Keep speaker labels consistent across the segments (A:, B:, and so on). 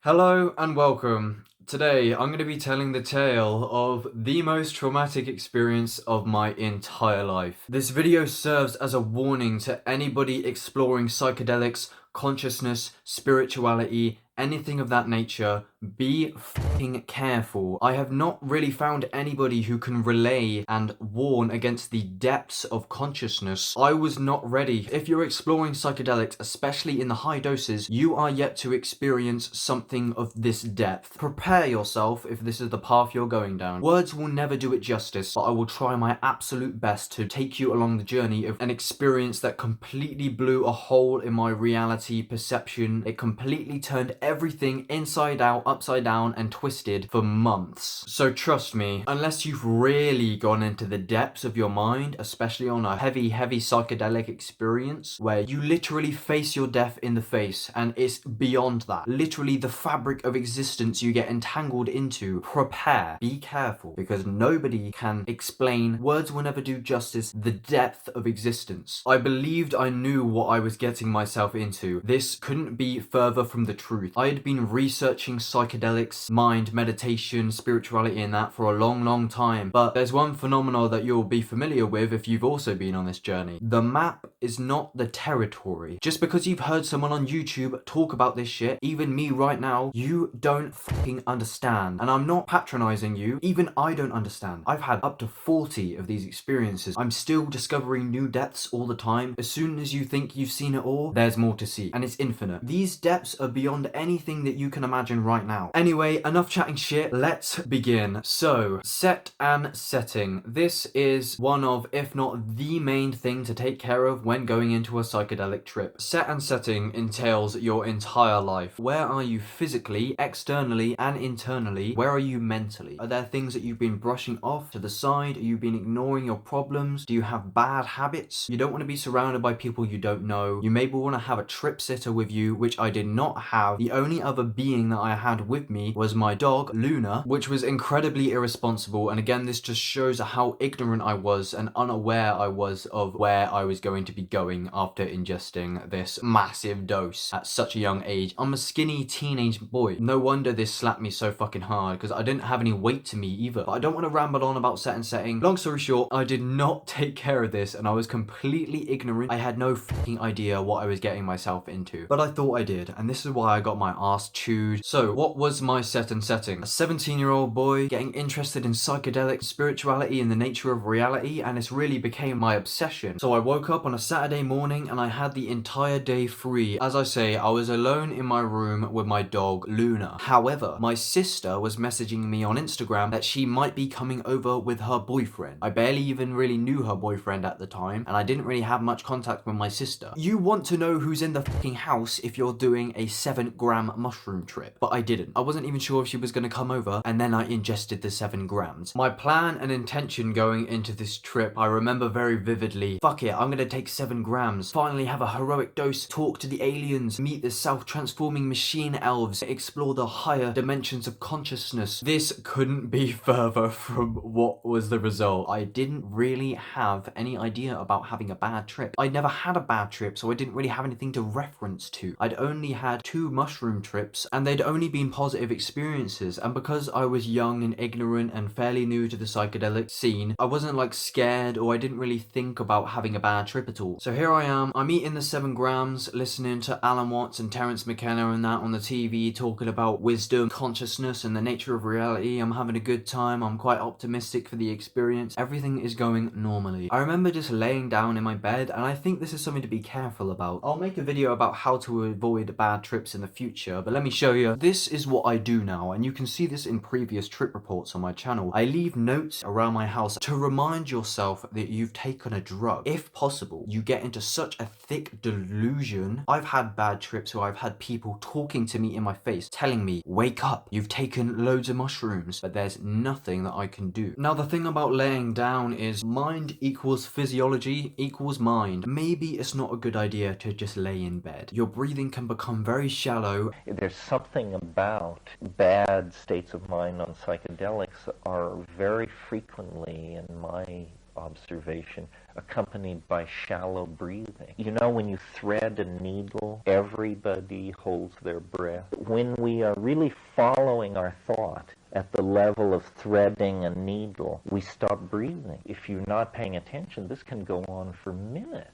A: Hello and welcome. Today I'm going to be telling the tale of the most traumatic experience of my entire life. This video serves as a warning to anybody exploring psychedelics, consciousness, spirituality, anything of that nature. Be fucking careful. I have not really found anybody who can relay and warn against the depths of consciousness. I was not ready. If you're exploring psychedelics, especially in the high doses, you are yet to experience something of this depth. Prepare yourself if this is the path you're going down. Words will never do it justice, but I will try my absolute best to take you along the journey of an experience that completely blew a hole in my reality perception. It completely turned everything inside out, upside down, and twisted for months. So trust me, unless you've really gone into the depths of your mind, especially on a heavy psychedelic experience where you literally face your death in the face and it's beyond that, literally the fabric of existence you get entangled into, prepare, be careful, because nobody can explain, words will never do justice, the depth of existence. I believed I knew what I was getting myself into. This couldn't be further from the truth. I had been researching psychedelics, mind, meditation, spirituality and that for a long time, but there's one phenomenon that you'll be familiar with if you've also been on this journey. The map is not the territory. Just because you've heard someone on YouTube talk about this shit, even me right now, you don't fucking understand. And I'm not patronizing you, even I don't understand. I've had up to 40 of these experiences. I'm still discovering new depths all the time. As soon as you think you've seen it all, there's more to see, and it's infinite. These depths are beyond anything that you can imagine right now. Anyway, enough chatting shit, let's begin. So, set and setting. This is one of, if not the main thing to take care of when going into a psychedelic trip. Set and setting entails your entire life. Where are you physically, externally, and internally? Where are you mentally? Are there things that you've been brushing off to the side? Are you been ignoring your problems? Do you have bad habits? You don't want to be surrounded by people you don't know. You maybe want to have a trip sitter with you, which I did not have. The only other being that I had with me was my dog, Luna, which was incredibly irresponsible. And again, this just shows how ignorant I was and unaware I was of where I was going to be going after ingesting this massive dose at such a young age. I'm a skinny teenage boy. No wonder this slapped me so fucking hard, because I didn't have any weight to me either. But I don't want to ramble on about set and setting. Long story short, I did not take care of this and I was completely ignorant. I had no fucking idea what I was getting myself into, but I thought I did, and this is why I got my ass chewed. So what was my set and setting? A 17-year-old boy getting interested in psychedelic spirituality and the nature of reality, and this really became my obsession. So I woke up on a Saturday morning and I had the entire day free. As I say, I was alone in my room with my dog Luna. However, my sister was messaging me on Instagram that she might be coming over with her boyfriend. I barely even really knew her boyfriend at the time, and I didn't really have much contact with my sister. You want to know who's in the fucking house if you're doing a 7-gram mushroom trip, but I didn't. I wasn't even sure if she was going to come over, and then I ingested the 7 grams. My plan and intention going into this trip, I remember very vividly. Fuck it, I'm going to take 7 grams, finally have a heroic dose, talk to the aliens, meet the self-transforming machine elves, explore the higher dimensions of consciousness. This couldn't be further from what was the result. I didn't really have any idea about having a bad trip. I never had a bad trip, so I didn't really have anything to reference to. I'd only had 2 mushroom trips, and they'd only been positive experiences, and because I was young and ignorant and fairly new to the psychedelic scene, I wasn't like scared, or I didn't really think about having a bad trip at all. So here I am, I'm eating the 7 grams, listening to Alan Watts and Terence McKenna and that on the TV, talking about wisdom, consciousness, and the nature of reality. I'm having a good time, I'm quite optimistic for the experience. Everything is going normally. I remember just laying down in my bed, and I think this is something to be careful about. I'll make a video about how to avoid bad trips in the future, but let me show you. This is what I do now, and you can see this in previous trip reports on my channel. I leave notes around my house to remind yourself that you've taken a drug. If possible, you get into such a thick delusion. I've had bad trips where I've had people talking to me in my face, telling me, wake up, you've taken loads of mushrooms, but there's nothing that I can do. Now, the thing about laying down is mind equals physiology equals mind. Maybe it's not a good idea to just lay in bed. Your breathing can become very shallow.
B: There's something about bad states of mind on psychedelics are very frequently, in my observation accompanied by shallow breathing. You know, when you thread a needle, everybody holds their breath. When we are really following our thought at the level of threading a needle, we stop breathing. If you're not paying attention, this can go on for minutes.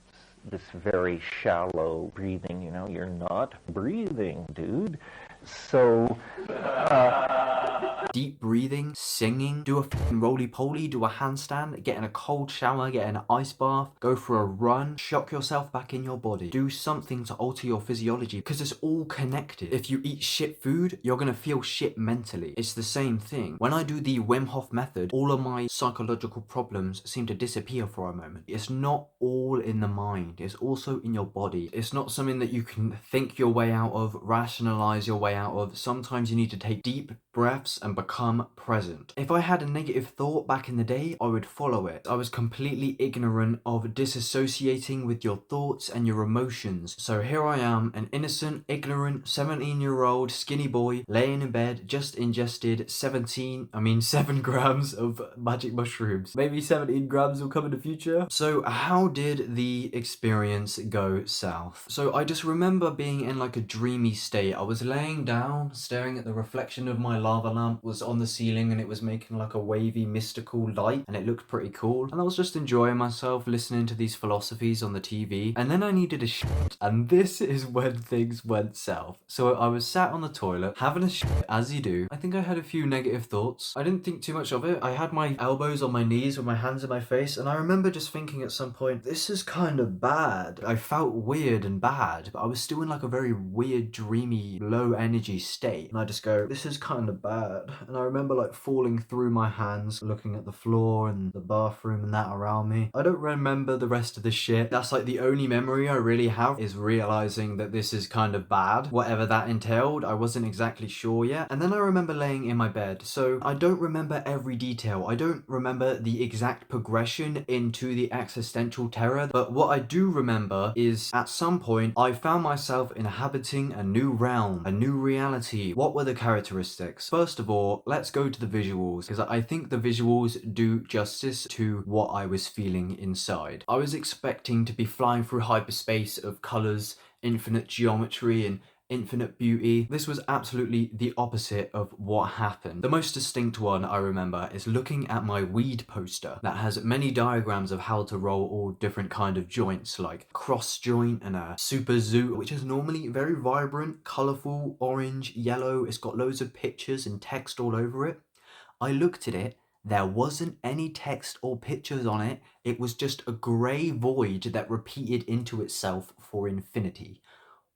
B: This very shallow breathing, you know, you're not breathing, dude. So,
A: deep breathing, singing, do a fucking roly-poly, do a handstand, get in a cold shower, get in an ice bath, go for a run, shock yourself back in your body. Do something to alter your physiology, because it's all connected. If you eat shit food, you're gonna feel shit mentally. It's the same thing. When I do the Wim Hof method, all of my psychological problems seem to disappear for a moment. It's not all in the mind, it's also in your body. It's not something that you can think your way out of, rationalize your way out of. Sometimes you need to take deep breaths and become present. If I had a negative thought back in the day, I would follow it. I was completely ignorant of disassociating with your thoughts and your emotions. So here I am, an innocent, ignorant, 17-year-old skinny boy laying in bed, just ingested 7 grams of magic mushrooms. Maybe 17 grams will come in the future. So how did the experience go south? So I just remember being in like a dreamy state. I was laying down, staring at the reflection of my lava lamp was on the ceiling and it was making like a wavy mystical light and it looked pretty cool, and I was just enjoying myself listening to these philosophies on the TV, and then I needed a shit, and this is when things went south. So I was sat on the toilet having a shit, as you do. I think I had a few negative thoughts. I didn't think too much of it. I had my elbows on my knees with my hands in my face, and I remember just thinking at some point, this is kind of bad. I felt weird and bad, but I was still in like a very weird, dreamy, low energy state, and I just go, this is kind of bad. And I remember like falling through my hands, looking at the floor and the bathroom and that around me. I don't remember the rest of the shit. That's like the only memory I really have, is realizing that this is kind of bad. Whatever that entailed, I wasn't exactly sure yet. And then I remember laying in my bed. So I don't remember every detail. I don't remember the exact progression into the existential terror. But what I do remember is at some point, I found myself inhabiting a new realm, a new reality. What were the characteristics? First of all, let's go to the visuals, because I think the visuals do justice to what I was feeling inside. I was expecting to be flying through hyperspace of colors, infinite geometry, and infinite beauty. This was absolutely the opposite of what happened. The most distinct one I remember is looking at my weed poster that has many diagrams of how to roll all different kind of joints, like cross joint and a super zoo, which is normally very vibrant, colorful, orange, yellow. It's got loads of pictures and text all over it. I looked at it, there wasn't any text or pictures on it. It was just a grey void that repeated into itself for infinity.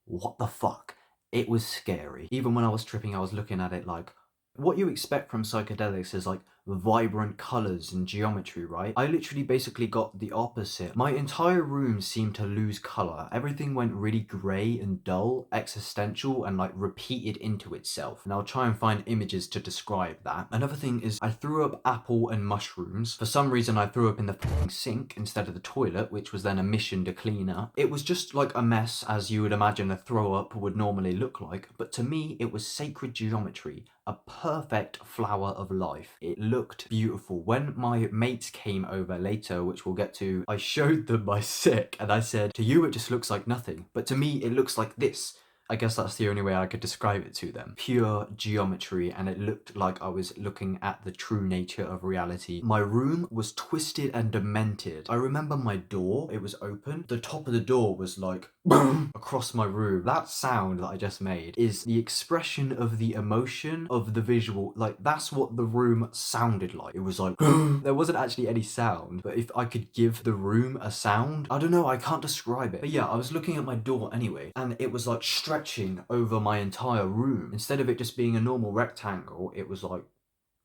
A: What the fuck? It was scary. Even when I was tripping, I was looking at it like, what you expect from psychedelics is like vibrant colors and geometry, right? I literally basically got the opposite. My entire room seemed to lose color. Everything went really gray and dull, existential, and like repeated into itself. And I'll try and find images to describe that. Another thing is I threw up apple and mushrooms. For some reason I threw up in the fucking sink instead of the toilet, which was then a mission to clean up. It was just like a mess, as you would imagine a throw up would normally look like, but to me it was sacred geometry, a perfect flower of life. It looked beautiful. When my mates came over later, which we'll get to, I showed them my sick and I said, to you it just looks like nothing, but to me it looks like this. I guess that's the only way I could describe it to them. Pure geometry, and it looked like I was looking at the true nature of reality. My room was twisted and demented. I remember my door, it was open. The top of the door was like boom across my room. That sound that I just made is the expression of the emotion of the visual. Like, that's what the room sounded like. It was like there wasn't actually any sound, but if I could give the room a sound, I don't know, I can't describe it. But yeah, I was looking at my door anyway, and it was like stretching over my entire room. Instead of it just being a normal rectangle, it was like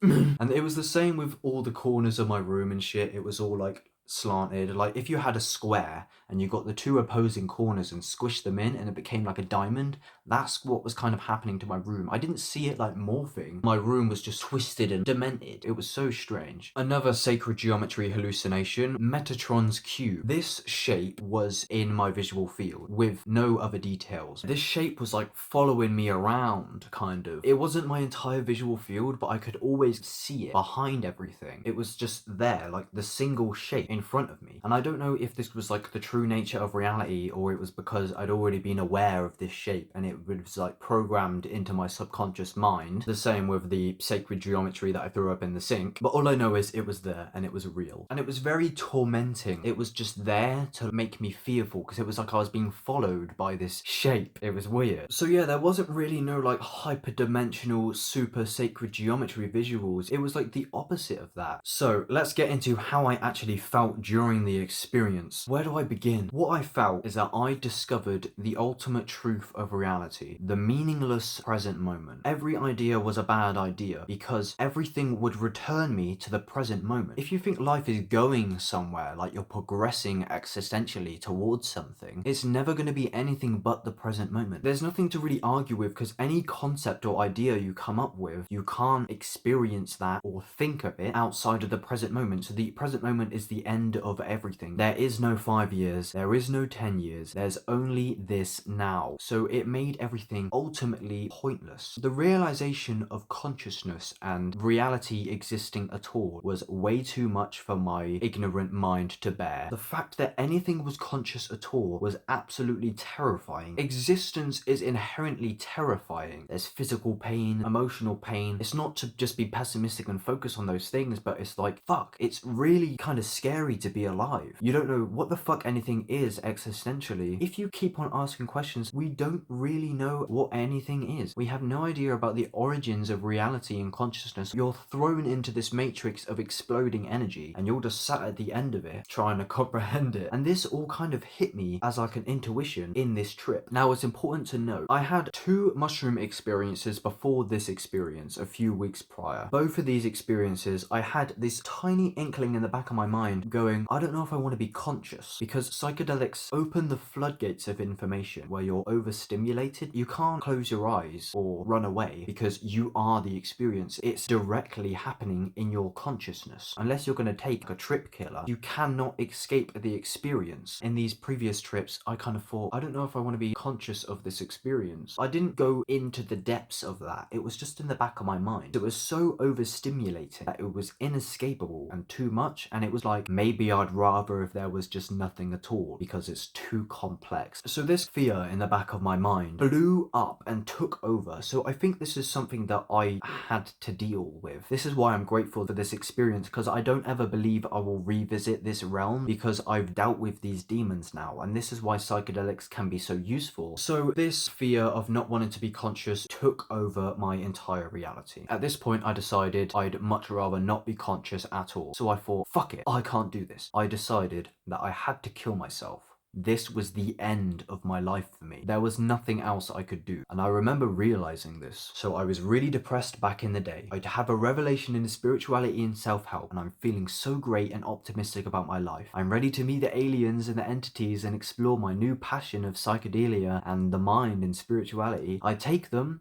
A: and it was the same with all the corners of my room and shit. It was all like slanted. Like if you had a square and you got the two opposing corners and squished them in and it became like a diamond, That's what was kind of happening to my room. I didn't see it like morphing. My room was just twisted and demented. It was so strange. Another sacred geometry hallucination, Metatron's cube. This shape was in my visual field with no other details. This shape was like following me around, kind of. It wasn't my entire visual field, but I could always see it behind everything. It was just there, like the single shape in front of me. And I don't know if this was like the true nature of reality, or it was because I'd already been aware of this shape and it was like programmed into my subconscious mind. The same with the sacred geometry that I threw up in the sink. But all I know is it was there and it was real. And it was very tormenting. It was just there to make me fearful because it was like I was being followed by this shape. It was weird. So yeah, there wasn't really no like hyperdimensional super sacred geometry visuals. It was like the opposite of that. So let's get into how I actually felt during the experience. Where do I begin? What I felt is that I discovered the ultimate truth of reality, the meaningless present moment. Every idea was a bad idea because everything would return me to the present moment. If you think life is going somewhere, like you're progressing existentially towards something, it's never going to be anything but the present moment. There's nothing to really argue with because any concept or idea you come up with, you can't experience that or think of it outside of the present moment. So the present moment is the end of everything. There is no 5 years, there is no 10 years, there's only this now. So it made everything ultimately pointless. The realization of consciousness and reality existing at all was way too much for my ignorant mind to bear. The fact that anything was conscious at all was absolutely terrifying. Existence is inherently terrifying. There's physical pain, emotional pain. It's not to just be pessimistic and focus on those things, but it's like, fuck, it's really kind of scary to be alive. You don't know what the fuck anything is existentially. If you keep on asking questions, we don't really know what anything is. We have no idea about the origins of reality and consciousness. You're thrown into this matrix of exploding energy and you're just sat at the end of it trying to comprehend it. And this all kind of hit me as like an intuition in this trip. Now it's important to note, I had 2 mushroom experiences before this experience a few weeks prior. Both of these experiences, I had this tiny inkling in the back of my mind going, I don't know if I want to be conscious, because psychedelics open the floodgates of information where you're overstimulated. You can't close your eyes or run away because you are the experience. It's directly happening in your consciousness. Unless you're going to take a trip killer, you cannot escape the experience. In these previous trips, I kind of thought, I don't know if I want to be conscious of this experience. I didn't go into the depths of that. It was just in the back of my mind. It was so overstimulating that it was inescapable and too much, and it was like, maybe I'd rather if there was just nothing at all because it's too complex. So this fear in the back of my mind blew up and took over. So I think this is something that I had to deal with. This is why I'm grateful for this experience, because I don't ever believe I will revisit this realm because I've dealt with these demons now, and this is why psychedelics can be so useful. So this fear of not wanting to be conscious took over my entire reality. At this point I decided I'd much rather not be conscious at all. So I thought, fuck it, I can't do this. I decided that I had to kill myself. This was the end of my life for me. There was nothing else I could do. And I remember realizing this. So I was really depressed back in the day. I'd have a revelation in spirituality and self-help, and I'm feeling so great and optimistic about my life. I'm ready to meet the aliens and the entities and explore my new passion of psychedelia and the mind and spirituality. I take them,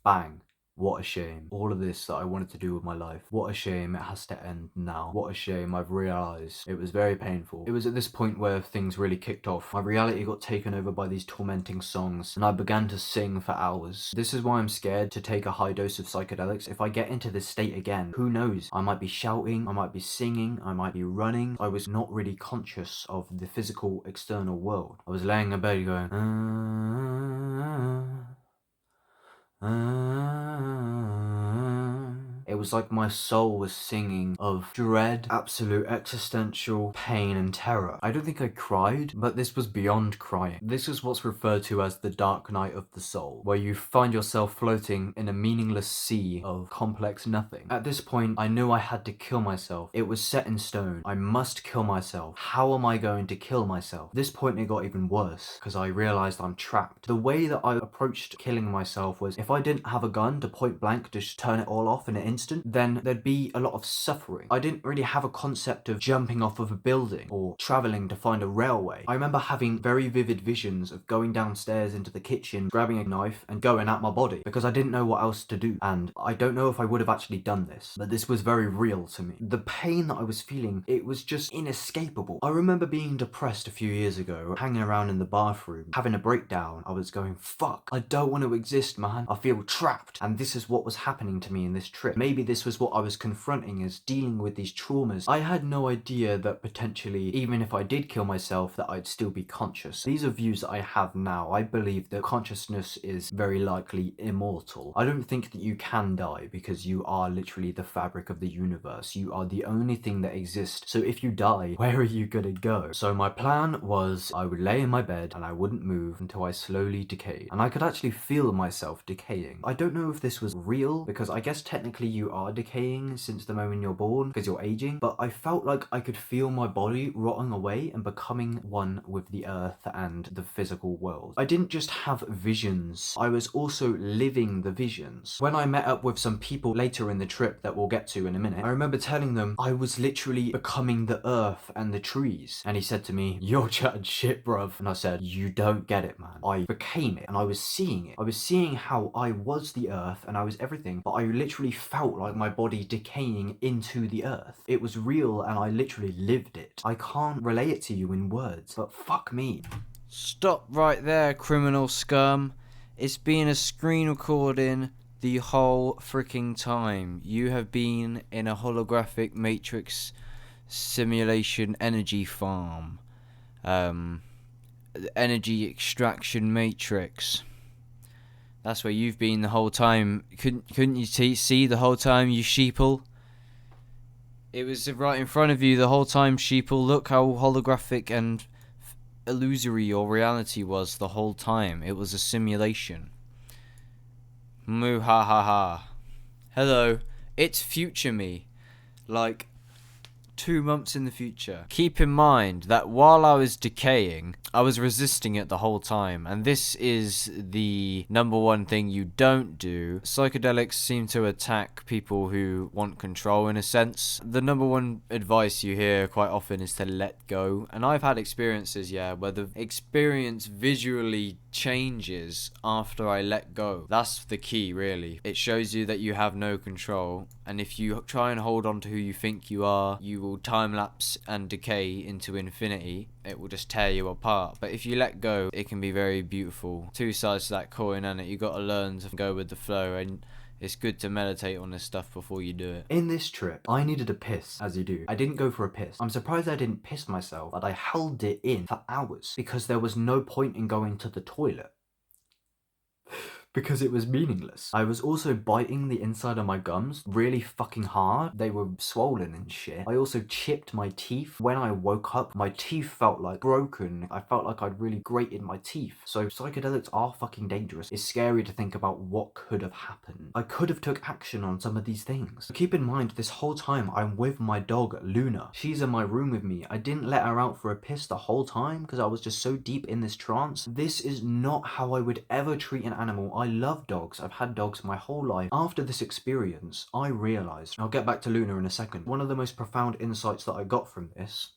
A: bang. What a shame. All of this that I wanted to do with my life. What a shame it has to end now. What a shame I've realised. It was very painful. It was at this point where things really kicked off. My reality got taken over by these tormenting songs, and I began to sing for hours. This is why I'm scared to take a high dose of psychedelics. If I get into this state again, who knows? I might be shouting, I might be singing, I might be running. I was not really conscious of the physical external world. I was laying in bed going, It was like my soul was singing of dread, absolute existential pain and terror. I don't think I cried, but this was beyond crying. This is what's referred to as the dark night of the soul, where you find yourself floating in a meaningless sea of complex nothing. At this point, I knew I had to kill myself. It was set in stone. I must kill myself. How am I going to kill myself? At this point, it got even worse, because I realized I'm trapped. The way that I approached killing myself was, if I didn't have a gun to point blank just turn it all off in an instant, constant, then there'd be a lot of suffering. I didn't really have a concept of jumping off of a building or traveling to find a railway. I remember having very vivid visions of going downstairs into the kitchen, grabbing a knife and going at my body because I didn't know what else to do. And I don't know if I would have actually done this, but this was very real to me. The pain that I was feeling, it was just inescapable. I remember being depressed a few years ago, hanging around in the bathroom, having a breakdown. I was going, fuck, I don't want to exist, man. I feel trapped. And this is what was happening to me in this trip. Maybe this was what I was confronting as dealing with these traumas. I had no idea that potentially, even if I did kill myself, that I'd still be conscious. These are views that I have now. I believe that consciousness is very likely immortal. I don't think that you can die because you are literally the fabric of the universe. You are the only thing that exists. So if you die, where are you gonna go? So my plan was I would lay in my bed and I wouldn't move until I slowly decayed. And I could actually feel myself decaying. I don't know if this was real because I guess technically you are decaying since the moment you're born because you're aging, but I felt like I could feel my body rotting away and becoming one with the earth and the physical world. I didn't just have visions, I was also living the visions. When I met up with some people later in the trip that we'll get to in a minute, I remember telling them I was literally becoming the earth and the trees. And he said to me, "You're chatting shit, bruv." And I said, "You don't get it, man. I became it and I was seeing it. I was seeing how I was the earth and I was everything, but I literally felt like my body decaying into the earth. It was real and I literally lived it. I can't relay it to you in words, but fuck me."
C: Stop right there, criminal scum. It's been a screen recording the whole freaking time. You have been in a holographic matrix simulation energy farm. Energy extraction matrix. That's where you've been the whole time. Couldn't you see the whole time, you sheeple? It was right in front of you the whole time, sheeple. Look how holographic and illusory your reality was the whole time. It was a simulation. Moo ha ha ha. Hello, it's future me. Like 2 months in the future. Keep in mind that while I was decaying, I was resisting it the whole time, and this is the number one thing you don't do. Psychedelics seem to attack people who want control in a sense. The number one advice you hear quite often is to let go, and I've had experiences, where the experience visually changes after I let go. That's the key, really. It shows you that you have no control, and if you try and hold on to who you think you are, you will time lapse and decay into infinity. It will just tear you apart. But if you let go, it can be very beautiful. Two sides to that coin, and you got to learn to go with the flow, and it's good to meditate on this stuff before you do it.
A: In this trip, I needed a piss, as you do. I didn't go for a piss. I'm surprised I didn't piss myself, but I held it in for hours because there was no point in going to the toilet. Because it was meaningless. I was also biting the inside of my gums really fucking hard. They were swollen and shit. I also chipped my teeth. When I woke up, my teeth felt like broken. I felt like I'd really grated my teeth. So psychedelics are fucking dangerous. It's scary to think about what could have happened. I could have took action on some of these things. Keep in mind, this whole time I'm with my dog, Luna. She's in my room with me. I didn't let her out for a piss the whole time because I was just so deep in this trance. This is not how I would ever treat an animal. I love dogs. I've had dogs my whole life. After this experience, I realised, I'll get back to Luna in a second, one of the most profound insights that I got from this.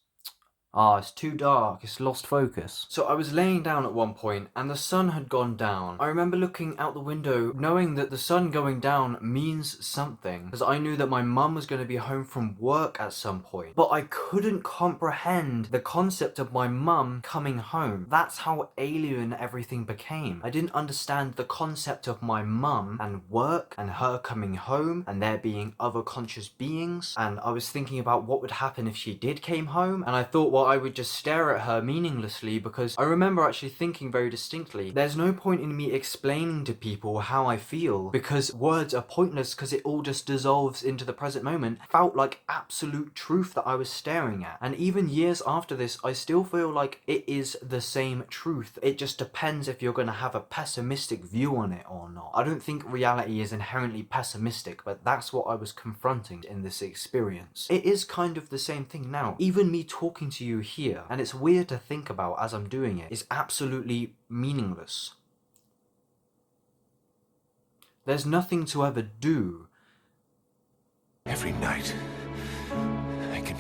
A: It's too dark, it's lost focus. So I was laying down at one point and the sun had gone down. I remember looking out the window knowing that the sun going down means something, because I knew that my mum was going to be home from work at some point. But I couldn't comprehend the concept of my mum coming home. That's how alien everything became. I didn't understand the concept of my mum and work and her coming home and there being other conscious beings. And I was thinking about what would happen if she did came home, and I thought, well, I would just stare at her meaninglessly, because I remember actually thinking very distinctly, there's no point in me explaining to people how I feel because words are pointless, because it all just dissolves into the present moment. It felt like absolute truth that I was staring at, and even years after this I still feel like it is the same truth. It just depends if you're going to have a pessimistic view on it or not. I don't think reality is inherently pessimistic, but that's what I was confronting in this experience. It is kind of the same thing now. Even me talking to you here, and it's weird to think about as I'm doing it, is absolutely meaningless. There's nothing to ever do.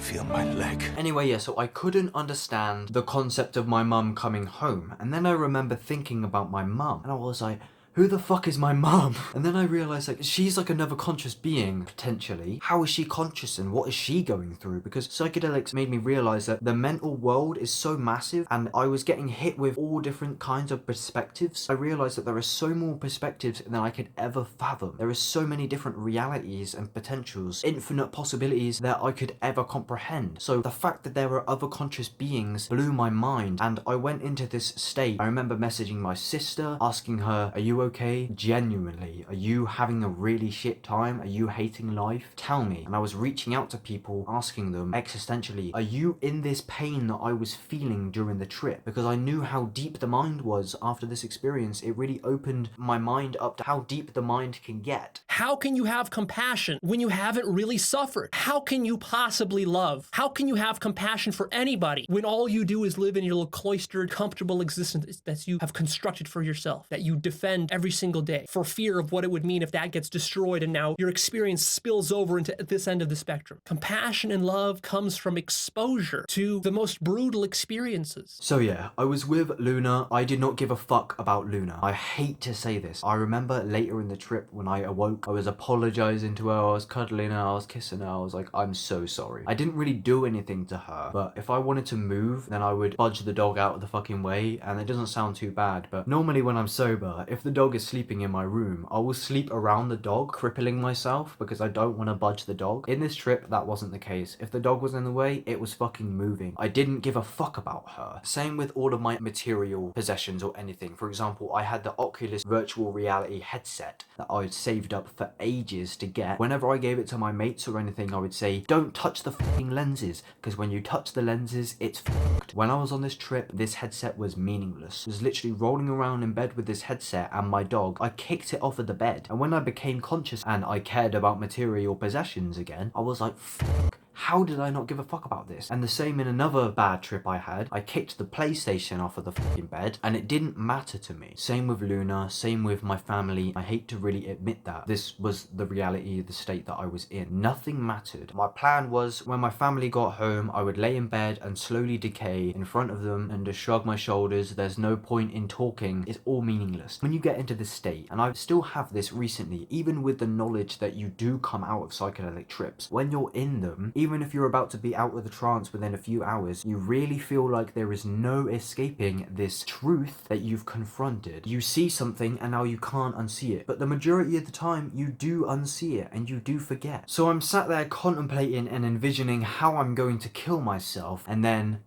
D: feel my leg.
A: Anyway, yeah, so I couldn't understand the concept of my mum coming home. And then I remember thinking about my mum. And I was like, who the fuck is my mum? And then I realized, like, she's like another conscious being, potentially. How is she conscious and what is she going through? Because psychedelics made me realize that the mental world is so massive and I was getting hit with all different kinds of perspectives. I realized that there are so more perspectives than I could ever fathom. There are so many different realities and potentials, infinite possibilities that I could ever comprehend. So the fact that there were other conscious beings blew my mind, and I went into this state. I remember messaging my sister, asking her, are you okay? Genuinely, are you having a really shit time? Are you hating life? Tell me. And I was reaching out to people, asking them existentially, are you in this pain that I was feeling during the trip? Because I knew how deep the mind was after this experience. It really opened my mind up to how deep the mind can get.
E: How can you have compassion when you haven't really suffered? How can you possibly love? How can you have compassion for anybody when all you do is live in your little cloistered, comfortable existence that you have constructed for yourself, that you defend every single day for fear of what it would mean if that gets destroyed and now your experience spills over into this end of the spectrum? Compassion and love comes from exposure to the most brutal experiences.
A: So yeah, I was with Luna. I did not give a fuck about Luna. I hate to say this. I remember later in the trip when I awoke, I was apologizing to her, I was cuddling her, I was kissing her, I was like, I'm so sorry. I didn't really do anything to her, but if I wanted to move, then I would budge the dog out of the fucking way, and it doesn't sound too bad, but normally when I'm sober, if the dog is sleeping in my room, I will sleep around the dog, crippling myself, because I don't want to budge the dog. In this trip, that wasn't the case. If the dog was in the way, it was fucking moving. I didn't give a fuck about her. Same with all of my material possessions or anything. For example, I had the Oculus virtual reality headset that I had saved up for ages to get. Whenever I gave it to my mates or anything, I would say, don't touch the fucking lenses, because when you touch the lenses, it's fucked. When I was on this trip, this headset was meaningless. I was literally rolling around in bed with this headset and my dog. I kicked it off of the bed, and when I became conscious and I cared about material possessions again, I was like, fuck. How did I not give a fuck about this? And the same in another bad trip I had. I kicked the PlayStation off of the fucking bed and it didn't matter to me. Same with Luna, same with my family. I hate to really admit that. This was the reality, the state that I was in. Nothing mattered. My plan was when my family got home, I would lay in bed and slowly decay in front of them and just shrug my shoulders. There's no point in talking. It's all meaningless. When you get into this state, and I still have this recently, even with the knowledge that you do come out of psychedelic trips, when you're in them, even if you're about to be out of the trance within a few hours, you really feel like there is no escaping this truth that you've confronted. You see something and now you can't unsee it, but the majority of the time you do unsee it and you do forget. So I'm sat there contemplating and envisioning how I'm going to kill myself, and then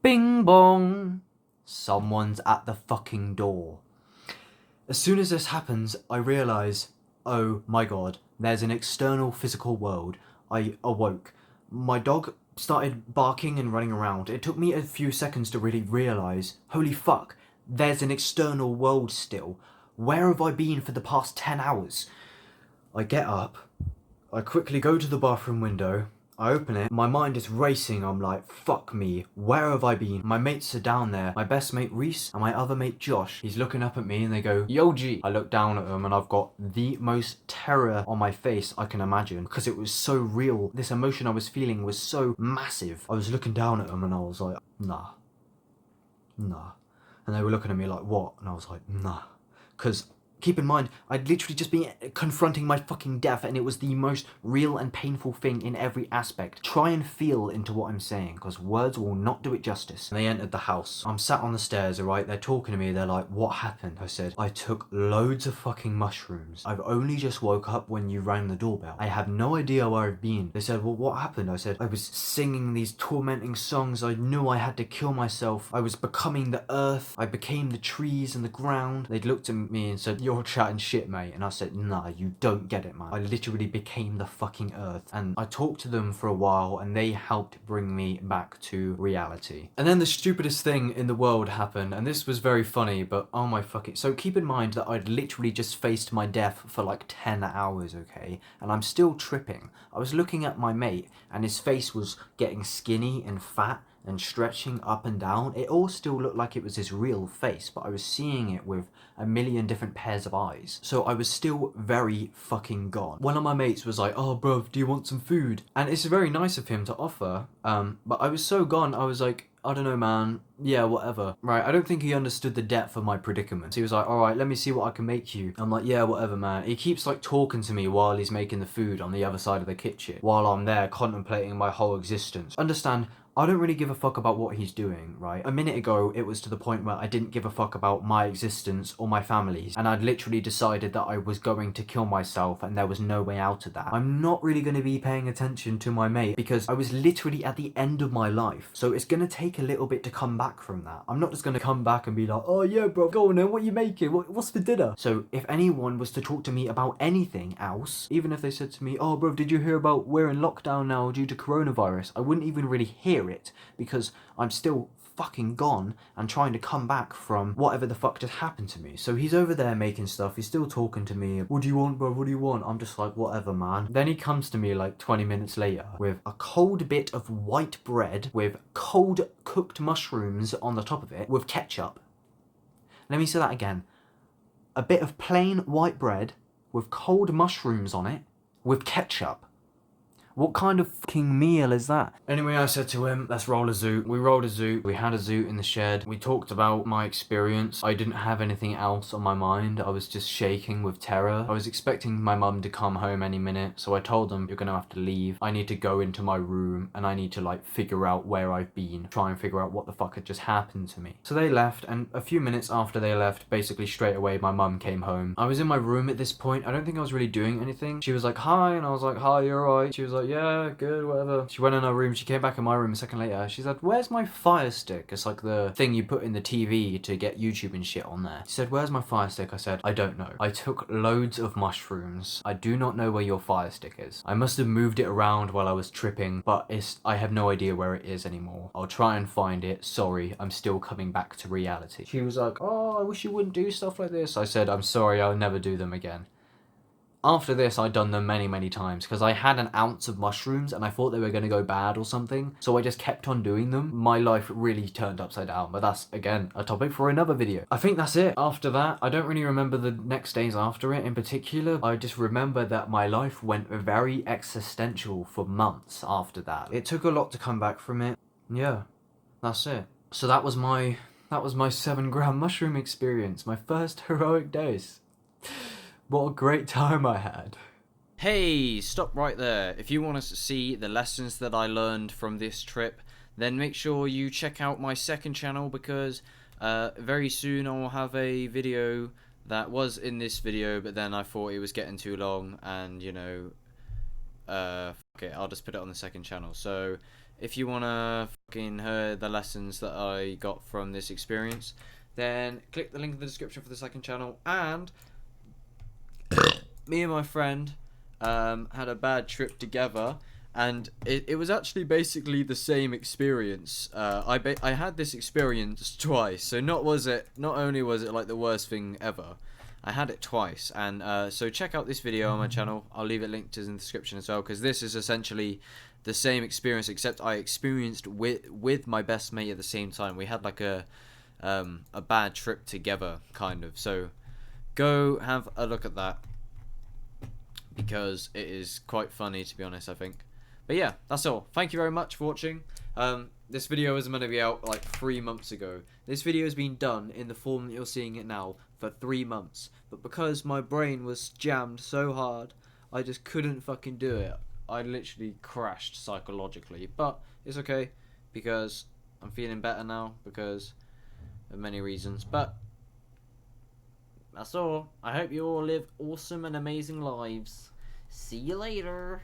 A: bing bong, someone's at the fucking door. As soon as this happens, I realise, oh my god, there's an external physical world. I awoke. My dog started barking and running around. It took me a few seconds to really realise, holy fuck, there's an external world still. Where have I been for the past 10 hours? I get up, I quickly go to the bathroom window, I open it, my mind is racing, I'm like, fuck me, where have I been? My mates are down there, my best mate Reese and my other mate Josh. He's looking up at me and they go, yo G. I look down at them and I've got the most terror on my face I can imagine, because it was so real. This emotion I was feeling was so massive. I was looking down at them and I was like, nah. And they were looking at me like, what? And I was like, nah. Because keep in mind, I'd literally just been confronting my fucking death and it was the most real and painful thing in every aspect. Try and feel into what I'm saying, because words will not do it justice. And they entered the house. I'm sat on the stairs, alright? They're talking to me. They're like, what happened? I said, I took loads of fucking mushrooms. I've only just woke up when you rang the doorbell. I have no idea where I've been. They said, well, what happened? I said, I was singing these tormenting songs. I knew I had to kill myself. I was becoming the earth. I became the trees and the ground. They looked at me and said, you're chatting shit, mate. And I said, nah, you don't get it, man. I literally became the fucking earth. And I talked to them for a while and they helped bring me back to reality. And then the stupidest thing in the world happened, and this was very funny, but oh my fucking... So keep in mind that I'd literally just faced my death for like 10 hours, okay? And I'm still tripping. I was looking at my mate and his face was getting skinny and fat, and stretching up and down. It all still looked like it was his real face, but I was seeing it with a million different pairs of eyes. So I was still very fucking gone. One of my mates was like, "Oh bruv, do you want some food?" And it's very nice of him to offer, but I was so gone, I was like, "I don't know, man, yeah, whatever." Right, I don't think he understood the depth of my predicament. He was like, "Alright, let me see what I can make you." I'm like, "Yeah, whatever, man." He keeps like talking to me while he's making the food on the other side of the kitchen, while I'm there contemplating my whole existence. Understand, I don't really give a fuck about what he's doing, right? A minute ago, it was to the point where I didn't give a fuck about my existence or my family's, and I'd literally decided that I was going to kill myself and there was no way out of that. I'm not really going to be paying attention to my mate because I was literally at the end of my life, so it's going to take a little bit to come back from that. I'm not just going to come back and be like, "Oh yeah, bro, go on then, what are you making? What's for dinner?" So if anyone was to talk to me about anything else, even if they said to me, "Oh bro, did you hear about we're in lockdown now due to coronavirus?" I wouldn't even really hear it because I'm still fucking gone and trying to come back from whatever the fuck just happened to me. So he's over there making stuff, he's still talking to me. "What do you want, bro? What do you want?" I'm just like, "Whatever, man." Then he comes to me like 20 minutes later with a cold bit of white bread with cold cooked mushrooms on the top of it with ketchup. Let me say that again. A bit of plain white bread with cold mushrooms on it with ketchup. What kind of fucking meal is that? Anyway, I said to him, "Let's roll a zoot." We rolled a zoot. We had a zoot in the shed. We talked about my experience. I didn't have anything else on my mind. I was just shaking with terror. I was expecting my mum to come home any minute, so I told them, "You're gonna have to leave. I need to go into my room and I need to like figure out where I've been, try and figure out what the fuck had just happened to me." So they left, and a few minutes after they left, basically straight away, my mum came home. I was in my room at this point. I don't think I was really doing anything. She was like, "Hi," and I was like, "Hi, you're alright?" She was like, "Yeah, good, whatever." She went in her room, she came back in my room a second later. She said, "Where's my Fire Stick?" It's like the thing you put in the TV to get YouTube and shit on there. She said, "Where's my Fire Stick?" I said, "I don't know. I took loads of mushrooms. I do not know where your Fire Stick is. I must have moved it around while I was tripping, but I have no idea where it is anymore. I'll try and find it. Sorry, I'm still coming back to reality." She was like, "Oh, I wish you wouldn't do stuff like this." I said, "I'm sorry, I'll never do them again." After this, I'd done them many, many times because I had an ounce of mushrooms and I thought they were going to go bad or something. So I just kept on doing them. My life really turned upside down, but that's, again, a topic for another video. I think that's it. After that, I don't really remember the next days after it in particular. I just remember that my life went very existential for months after that. It took a lot to come back from it. Yeah, that's it. So that was my 7-gram mushroom experience. My first heroic dose. What a great time I had.
C: Hey, stop right there. If you want to see the lessons that I learned from this trip, then make sure you check out my second channel because very soon I will have a video that was in this video, but then I thought it was getting too long and, you know, fuck it, I'll just put it on the second channel. So if you want to fucking hear the lessons that I got from this experience, then click the link in the description for the second channel. And me and my friend had a bad trip together, and it was actually basically the same experience. I had this experience twice, so not only was it like the worst thing ever, I had it twice. And so check out this video on my channel. I'll leave it linked in the description as well, because this is essentially the same experience, except I experienced with my best mate at the same time. We had like a bad trip together, kind of. So go have a look at that, because it is quite funny, to be honest, I think. But yeah, that's all. Thank you very much for watching. This video was meant to be out like 3 months ago. This video has been done in the form that you're seeing it now for 3 months. But because my brain was jammed so hard, I just couldn't fucking do it. I literally crashed psychologically. But it's okay, because I'm feeling better now because of many reasons. But that's all. I hope you all live awesome and amazing lives. See you later.